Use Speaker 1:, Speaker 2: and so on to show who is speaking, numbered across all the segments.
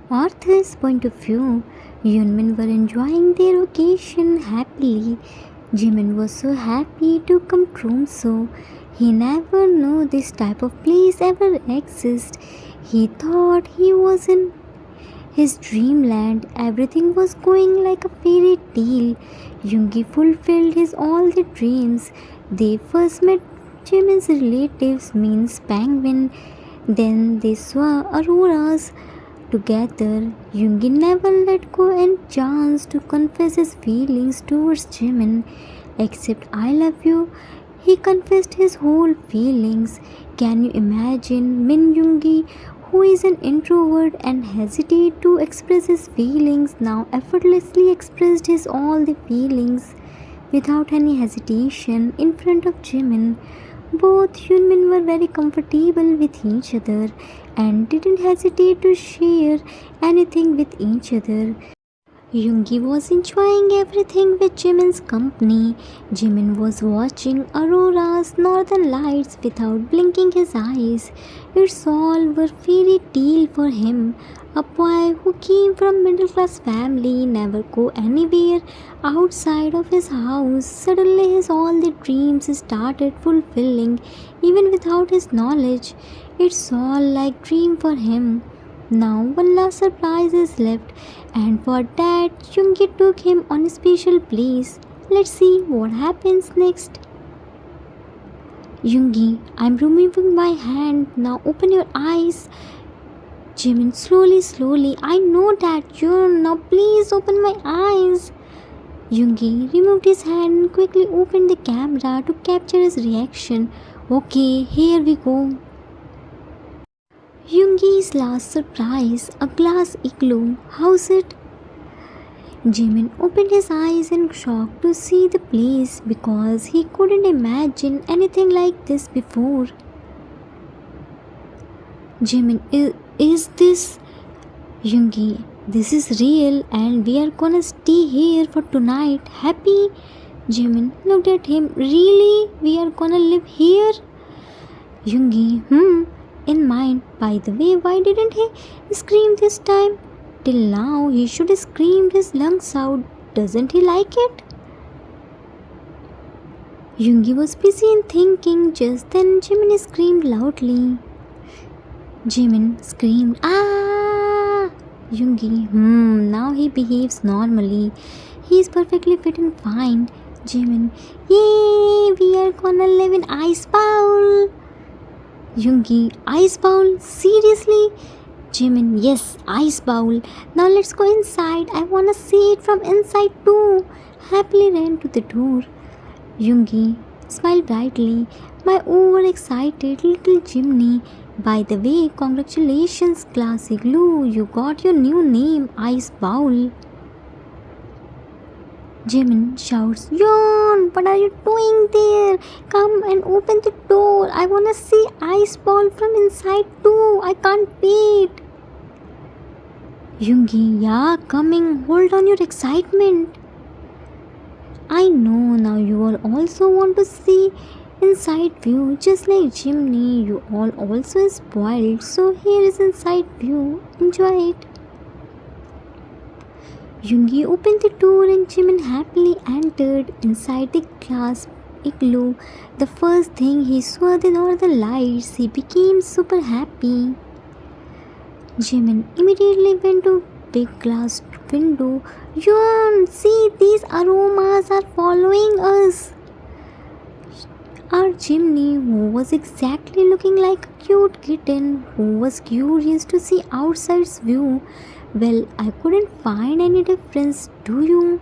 Speaker 1: Arthur's point of view, Yunmin were enjoying their vacation happily. Jimin was so happy to come Tromso. He never knew this type of place ever exists. He thought he was in his dreamland. Everything was going like a fairy tale. Yoongi fulfilled his all the dreams. They first met Jimin's relatives means penguin. Then they saw auroras together. Yoongi never let go and chance to confess his feelings towards Jimin. Except I love you, he confessed his whole feelings. Can you imagine Min Yoongi, who is an introvert and hesitate to express his feelings, now effortlessly expressed his all the feelings without any hesitation in front of Jimin. Both Hyunmin were very comfortable with each other and didn't hesitate to share anything with each other. Yoongi was enjoying everything with Jimin's company. Jimin was watching Aurora's northern lights without blinking his eyes. It's all were fairy tale for him. A boy who came from middle class family never go anywhere outside of his house. Suddenly his all the dreams started fulfilling even without his knowledge. It's all like dream for him. Now one last surprise is left, and for that Yoongi took him on a special place. Let's see what happens next. Yoongi, I'm removing my hand. Now open your eyes. Jimin, slowly. I know that you're now. Please open my eyes. Yoongi removed his hand and quickly opened the camera to capture his reaction. Okay, here we go. Yoongi's last surprise, a glass igloo. How's it? Jimin opened his eyes in shock to see the place because he couldn't imagine anything like this before. Jimin, is this? Yoongi, this is real and we are gonna stay here for tonight. Happy? Jimin looked at him. Really? We are gonna live here? Yoongi, in mind. By the way, why didn't he scream this time? Till now, he should have screamed his lungs out. Doesn't he like it? Yoongi was busy in thinking. Just then, Jimin screamed loudly. Jimin screamed, ah! Yoongi, now he behaves normally. He is perfectly fit and fine. Jimin, yay! We are gonna live in ice bowl. Yoongi, ice bowl? Seriously? Jimin, yes, ice bowl. Now let's go inside. I wanna see it from inside too. Happily ran to the door. Yoongi smiled brightly. My overexcited little chimney. By the way, congratulations, Classy Glue. You got your new name, Ice Bowl. Jimin shouts, Yon, what are you doing there? Come and open the door. I wanna see Ice Ball from inside too. I can't wait. Yoongi, yeah, coming. Hold on your excitement. I know now you all also want to see inside view. Just like Jimmy, you all also spoiled. So here is inside view. Enjoy it. Yoongi opened the door and Jimin happily entered inside the glass igloo. The first thing he saw the northern lights, he became super happy. Jimin immediately went to big glass window. Yoon, see, these aromas are following us. Our chimney, who was exactly looking like a cute kitten, who was curious to see outside's view. Well, I couldn't find any difference, do you?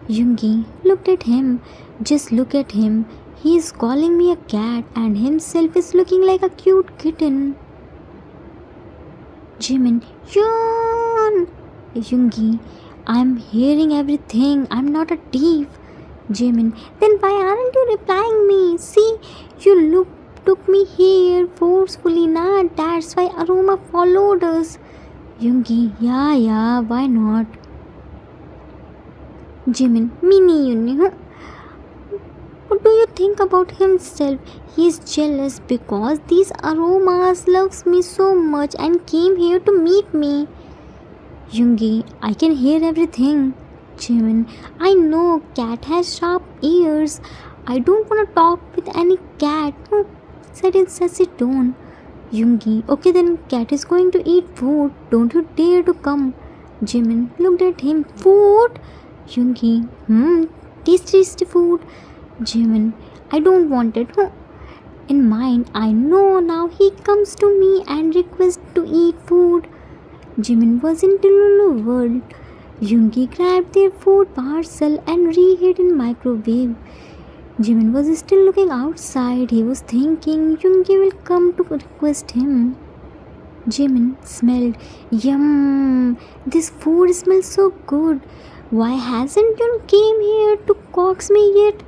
Speaker 1: Yoongi looked at him. Just look at him. He is calling me a cat and himself is looking like a cute kitten. Jimin, Yoon! Yoongi, I'm hearing everything. I'm not a thief. Jimin, then why aren't you replying me? See, you took me here forcefully, nah? That's why Aroma followed us. Yoongi, yeah, why not? Jimin, Mini, What do you think about himself? He is jealous because these aromas loves me so much and came here to meet me. Yoongi, I can hear everything. Jimin, I know cat has sharp ears. I don't want to talk with any cat. Oh, said in sassy tone. Yoongi, okay then cat is going to eat food. Don't you dare to come. Jimin looked at him. Food? Yoongi, tasty food. Jimin, I don't want it. Huh? In mind, I know now he comes to me and requests to eat food. Jimin was in Lulu world. Yoongi grabbed their food parcel and reheated in microwave. Jimin was still looking outside. He was thinking Yoongi will come to request him. Jimin smelled. Yum! This food smells so good. Why hasn't Yoon came here to coax me yet?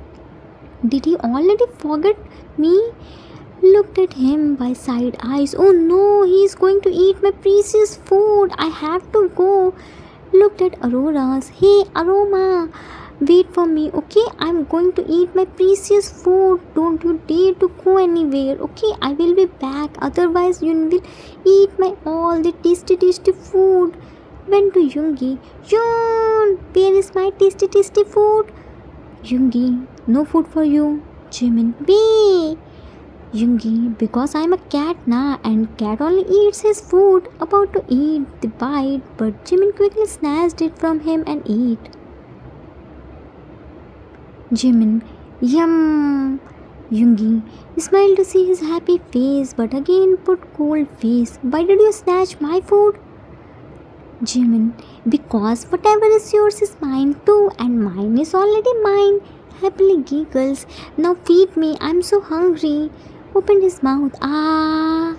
Speaker 1: Did he already forget me? Looked at him by side eyes. Oh no, he is going to eat my precious food. I have to go. Looked at Aurora's. Hey Aroma, wait for me, okay? I'm going to eat my precious food. Don't you dare to go anywhere, okay? I will be back. Otherwise, you will eat my all the tasty food. Went to Yoongi. Yoon, where is my tasty food? Yoongi, no food for you. Jimin, wait. Yoongi, because I'm a cat now and cat only eats his food. About to eat the bite, but Jimin quickly snatched it from him and ate. Jimin, yum. Yoongi smiled to see his happy face, but again put cold face. Why did you snatch my food? Jimin, because whatever is yours is mine too, and mine is already mine. Happily giggles. Now feed me, I'm so hungry. Opened his mouth. Ah.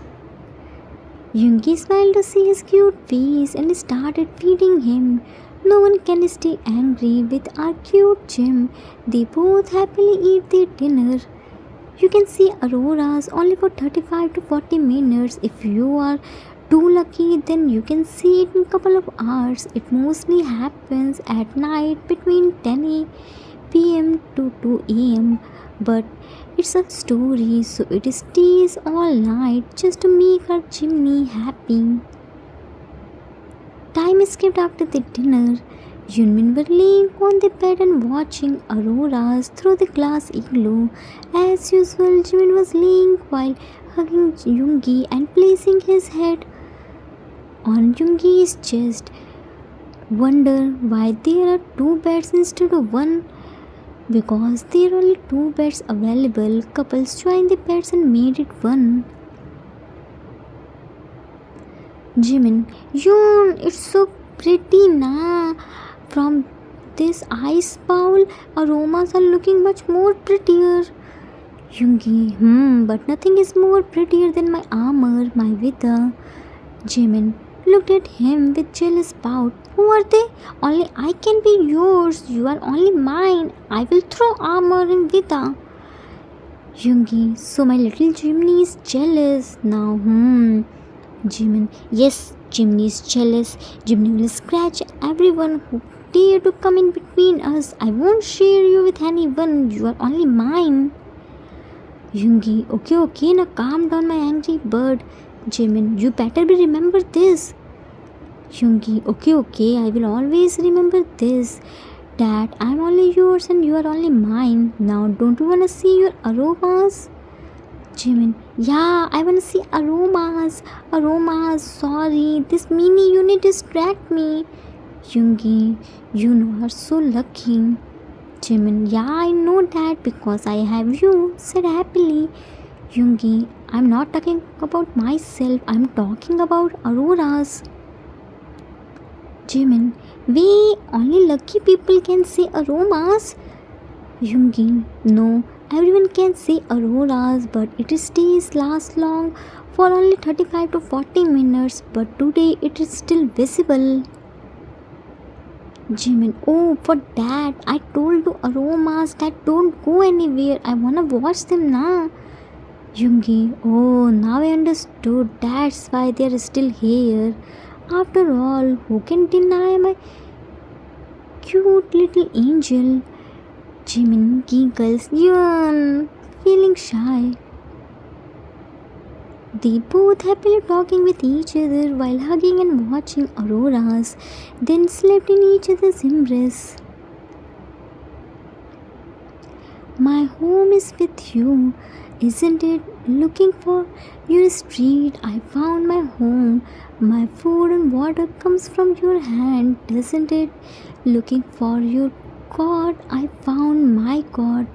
Speaker 1: Yoongi smiled to see his cute face and started feeding him. No one can stay angry with our cute Jim. They both happily eat their dinner. You can see auroras only for 35 to 40 minutes. If you are too lucky, then you can see it in a couple of hours. It mostly happens at night between 10 p.m. to 2 a.m. But it's a story, so it stays all night just to make our chimney happy. Time skipped after the dinner. Yoonmin were laying on the bed and watching auroras through the glass igloo. As usual, Jimin was laying while hugging Yoongi and placing his head on Yoongi's chest. Wonder why there are two beds instead of one? Because there are only two beds available. Couples joined the beds and made it one. Jimin, Yoon, it's so pretty na. From this ice bowl, aromas are looking much more prettier. Yoongi, but nothing is more prettier than my armor, my Vita. Jimin looked at him with jealous pout. Who are they? Only I can be yours. You are only mine. I will throw armor in Vita. Yoongi, so my little Jimny is jealous now. Jimin, yes, Jimny is jealous. Jimny will scratch everyone who dare to come in between us. I won't share you with anyone. You are only mine. Yoongi, okay, now calm down, my angry bird. Jimin, you better be remember this. Yoongi, okay, I will always remember this. That I'm only yours and you are only mine. Now don't you wanna see your aromas? Jimin, yeah, I wanna see aromas. Sorry, this mini unit distract me. Yoongi, you are so lucky. Jimin, yeah, I know that because I have you, said happily. Yoongi, I'm not talking about myself, I'm talking about auroras. Jimin, we only lucky people can see aromas. Yoongi, no, everyone can see auroras, but it stays last long for only 35 to 40 minutes, but today it is still visible. Jimin, oh, for that, I told you aromas that don't go anywhere. I wanna watch them now. Yoongi, oh, now I understood. That's why they're still here. After all, who can deny my cute little angel? Jimin giggles, yawn, feeling shy. They both happily talking with each other while hugging and watching auroras, then slept in each other's embrace. My home is with you, isn't it? Looking for your street, I found my home. My food and water comes from your hand, doesn't it? Looking for your God, I found my God.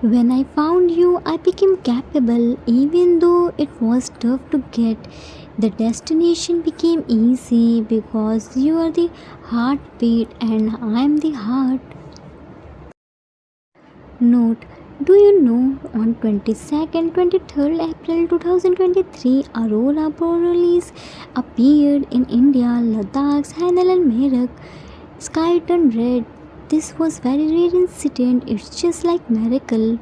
Speaker 1: When I found you, I became capable, even though it was tough to get. The destination became easy because you are the heartbeat and I am the heart. Note: do you know on 22nd 23rd April 2023 Aurora Borealis appeared in India, Ladakh's Hanal and Merak. Sky turned red. This was very rare incident. It's just like miracle.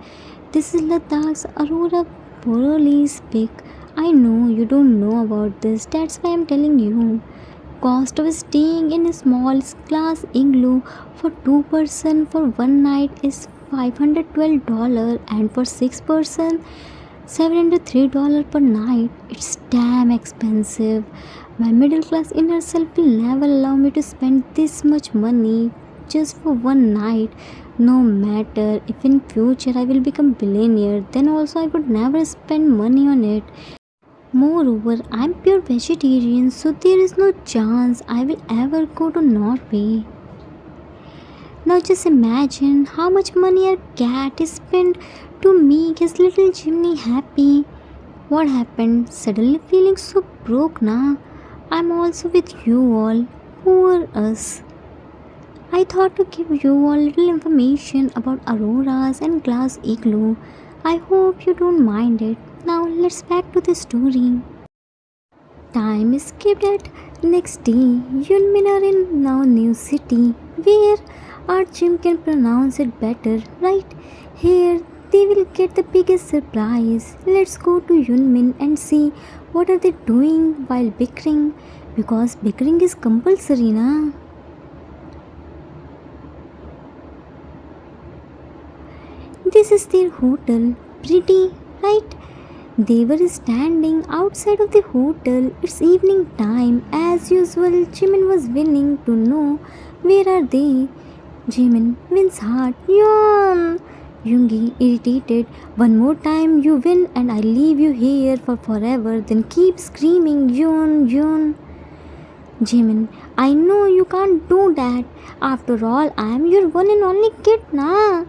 Speaker 1: This is Ladakh's Aurora Borealis peak. I know you don't know about this. That's why I'm telling you. Cost of staying in a small glass igloo for 2 person for one night is $512 and for 6 person $703 per night. It's damn expensive. My middle class inner self will never allow me to spend this much money just for one night. No matter if in future I will become billionaire, then also I would never spend money on it. Moreover, I'm pure vegetarian, so there is no chance I will ever go to Norway. Now just imagine how much money a cat is spent to make his little chimney happy. What happened? Suddenly feeling so broke now. I'm also with you all. Poor us. I thought to give you all little information about auroras and glass igloo. I hope you don't mind it. Now let's back to the story. Time is skipped at next day. Yunmin are in now new city where our Jim can pronounce it better, right? Here they will get the biggest surprise. Let's go to Yunmin and see what are they doing while bickering, because bickering is compulsory na. This is their hotel. Pretty, right? They were standing outside of the hotel. It's evening time. As usual, Jimin was winning to know where are they. Jimin wins hard. Yawn! Yoongi irritated. One more time you win and I leave you here for forever. Then keep screaming yawn, yawn. Jimin, I know you can't do that. After all, I am your one and only kid na.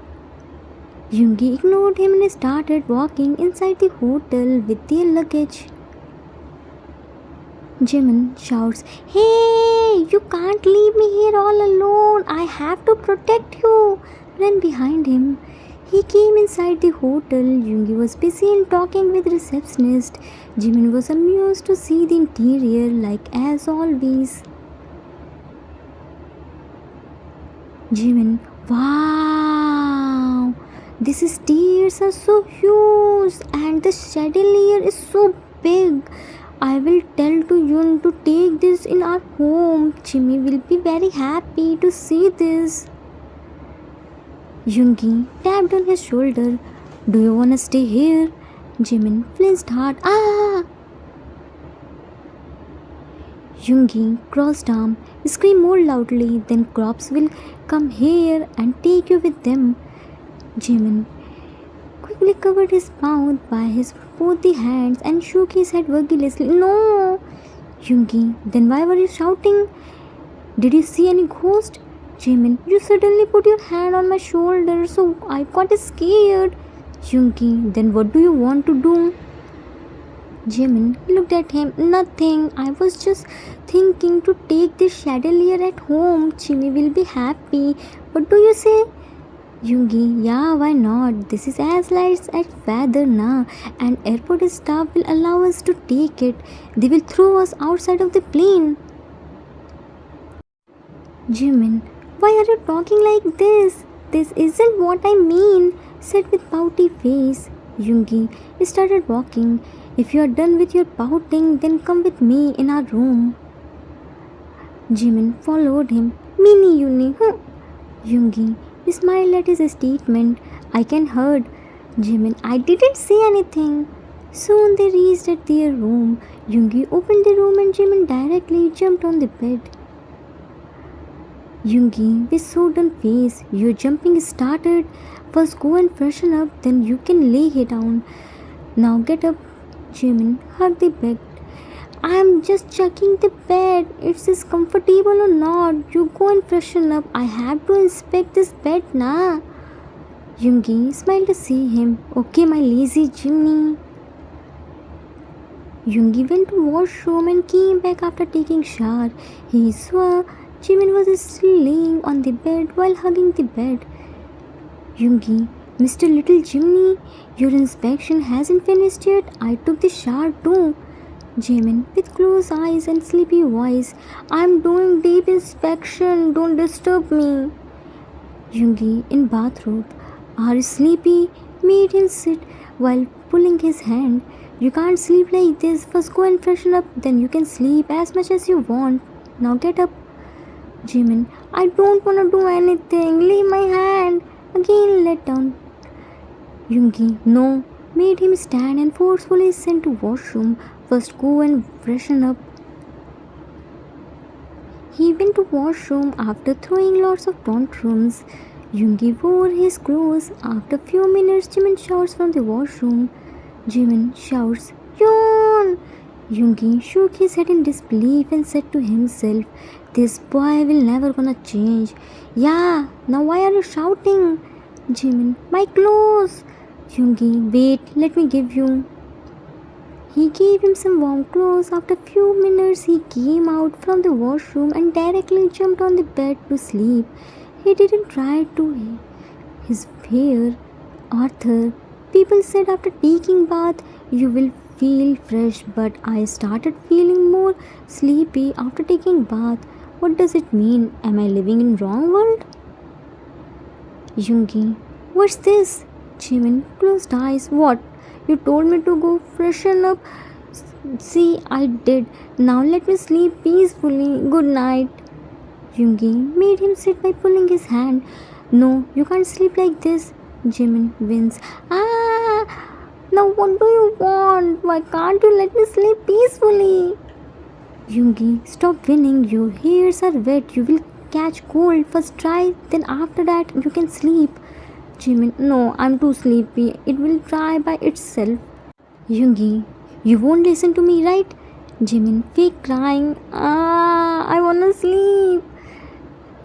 Speaker 1: Yoongi ignored him and started walking inside the hotel with their luggage. Jimin shouts, Hey, you can't leave me here all alone. I have to protect you. Ran behind him. He came inside the hotel. Yoongi was busy in talking with receptionist. Jimin was amused to see the interior like as always. Jimin, wow! These stairs are so huge and the chandelier is so big. I will tell to Yun to take this in our home. Jimmy will be very happy to see this. Yoongi tapped on his shoulder. Do you wanna stay here? Jimin flinched hard. Ah! Yoongi crossed arm, screamed more loudly. Then crops will come here and take you with them. Jimin quickly covered his mouth by his both the hands and shook his head vigorously. No! Yoongi, then why were you shouting? Did you see any ghost? Jimin, you suddenly put your hand on my shoulder, so I got scared. Yoongi, then what do you want to do? Jimin looked at him. Nothing. I was just thinking to take this chandelier at home. Jimmy will be happy. What do you say? Yoongi, yeah, why not? This is as light as feather now, and airport staff will allow us to take it. They will throw us outside of the plane. Jimin, why are you talking like this? This isn't what I mean, said with pouty face. Yoongi started walking. If you are done with your pouting, then come with me in our room. Jimin followed him. Mini Yoongi, Yoongi, smiled at his statement. I can heard. Jimin, I didn't say anything. Soon they reached at their room. Yoongi opened the room and Jimin directly jumped on the bed. Yoongi, with sodden face, your jumping started. First go and freshen up, then you can lay it down. Now get up. Jimin hugged the bed. I'm just checking the bed. Is comfortable or not? You go and freshen up. I have to inspect this bed now. Yoongi smiled to see him. Okay, my lazy Jimmy. Yoongi went to washroom and came back after taking shower. He saw Jimin was still laying on the bed while hugging the bed. Yoongi, Mr. Little Jimmy, your inspection hasn't finished yet. I took the shower too. Jimin, with closed eyes and sleepy voice, I'm doing deep inspection. Don't disturb me. Yoongi, in bathrobe, are you sleepy? Made him sit while pulling his hand. You can't sleep like this. First go and freshen up, then you can sleep as much as you want. Now get up. Jimin, I don't want to do anything. Leave my hand. Again let down. Yoongi, no. Made him stand and forcefully sent to washroom. First go and freshen up. He went to washroom after throwing lots of tantrums. Yoongi wore his clothes. After few minutes, Jimin shouts from the washroom. Jimin shouts, Yoon! Yoongi shook his head in disbelief and said to himself, this boy will never gonna change. Yeah, now why are you shouting? Jimin, my clothes. Yoongi, wait, let me give you. He gave him some warm clothes. After few minutes, he came out from the washroom and directly jumped on the bed to sleep. He didn't try to his hair. Arthur, people said after taking bath, you will feel fresh, but I started feeling more sleepy after taking bath. What does it mean? Am I living in wrong world? Yoongi, what's this? Jimin closed eyes. What? You told me to go freshen up. See, I did. Now let me sleep peacefully. Good night. Yoongi made him sit by pulling his hand. No, you can't sleep like this. Jimin wins. Now what do you want? Why can't you let me sleep peacefully? Yoongi, stop winning. Your hairs are wet. You will catch cold. First try, then after that you can sleep. Jimin, no, I'm too sleepy. It will dry by itself. Yoongi, you won't listen to me, right? Jimin, fake crying. I wanna sleep.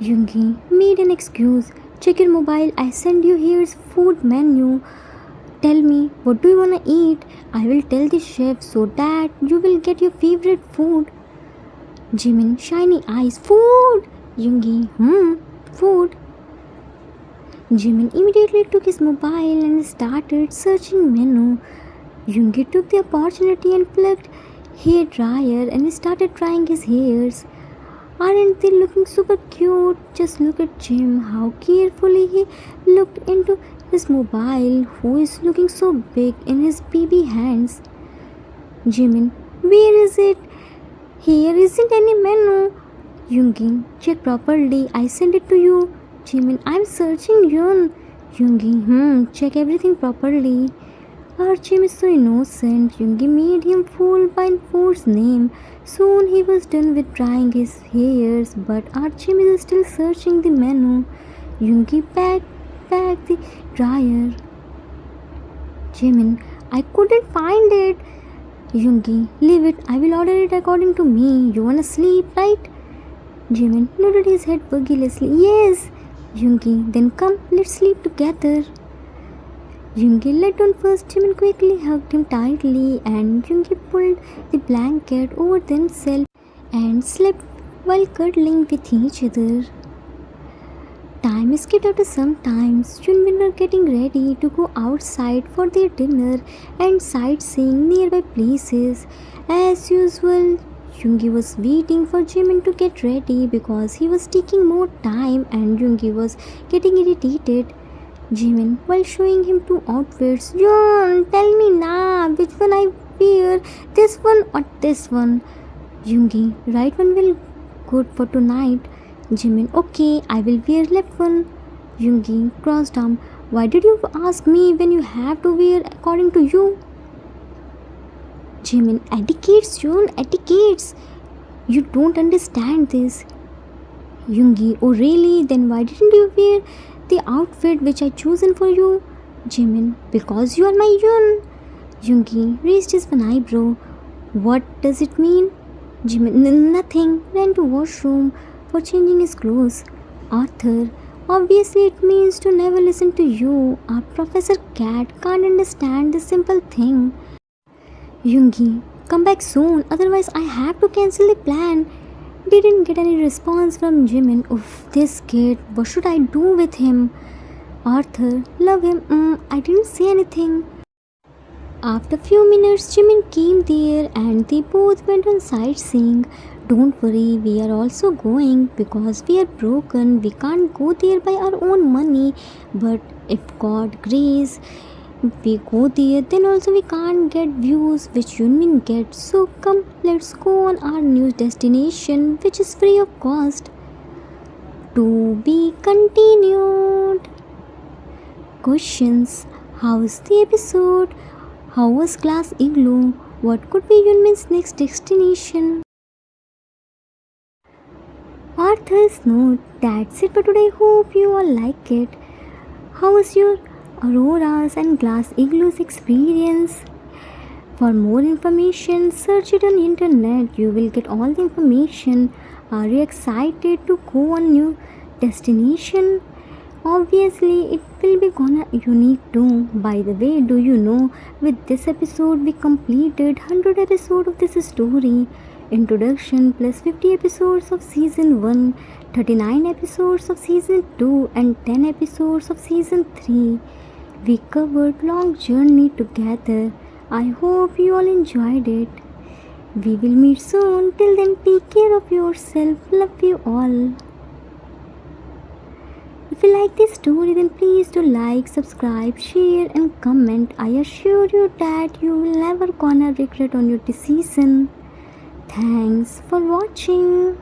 Speaker 1: Yoongi made an excuse. Check your mobile. I send you here's food menu. Tell me, what do you wanna eat? I will tell the chef so that you will get your favorite food. Jimin, shiny eyes. Food! Yoongi, food. Jimin immediately took his mobile and started searching menu. Yoongi took the opportunity and plugged hair dryer and started drying his hairs. Aren't they looking super cute? Just look at Jim, how carefully he looked into his mobile, who is looking so big in his baby hands. Jimin, where is it? Here isn't any menu. Yoongi, check properly. I sent it to you. Jimin, I'm searching Yoon. Yoongi, check everything properly. Archim is so innocent. Yoongi made him fool by Food's name. Soon he was done with drying his hairs, but Archim is still searching the menu. Yoongi packed the dryer. Jimin, I couldn't find it. Yoongi, leave it. I will order it according to me. You wanna sleep, right? Jimin nodded his head vigorously. Yes. Yoongi, then come, let's sleep together. Yoongi lay down first. Jimin quickly hugged him tightly and Yoongi pulled the blanket over themselves and slept while cuddling with each other. Time skipped after some time. Yoonmin were getting ready to go outside for their dinner and sightseeing nearby places. As usual, Yoongi was waiting for Jimin to get ready because he was taking more time and Yoongi was getting irritated. Jimin, while showing him two outfits, Yoon, tell me now which one I wear, this one or this one? Yoongi, right one will good for tonight. Jimin, okay, I will wear left one. Yoongi crossed arm. Why did you ask me when you have to wear according to you? Jimin, etiquettes, June, etiquettes. You don't understand this. Yoongi, oh really? Then why didn't you wear the outfit which I chosen for you? Jimin, because you are my Yoon. Yoongi raised his one eyebrow. What does it mean? Jimin, nothing. Ran to washroom for changing his clothes. Arthur, obviously it means to never listen to you. Our Professor Cat can't understand this simple thing. Yoongi, come back soon, otherwise I have to cancel the plan. Didn't get any response from Jimin. Oof, this kid, what should I do with him? Arthur, love him. I didn't say anything. After few minutes, Jimin came there and they both went on sightseeing. Don't worry, we are also going because we are broken. We can't go there by our own money. But if God grace, we go there, then also we can't get views which Yunmin gets. So come, let's go on our new destination, which is free of cost. To be continued. Questions: how's the episode? How was Glass Igloo? What could be Yunmin's next destination? Arthur's note. That's it for today. Hope you all like it. How was your Auroras and Glass Igloos experience? For more information, search it on internet. You will get all the information. Are you excited to go on new destination? Obviously, it will be gonna unique too. By the way, do you know, with this episode we completed 100 episodes of this story. Introduction plus 50 episodes of season 1, 39 episodes of season 2 and 10 episodes of season 3. We covered long journey together. I hope you all enjoyed it. We will meet soon. Till then, take care of yourself. Love you all. If you like this story, then please do like, subscribe, share and comment. I assure you that you will never gonna regret on your decision. Thanks for watching.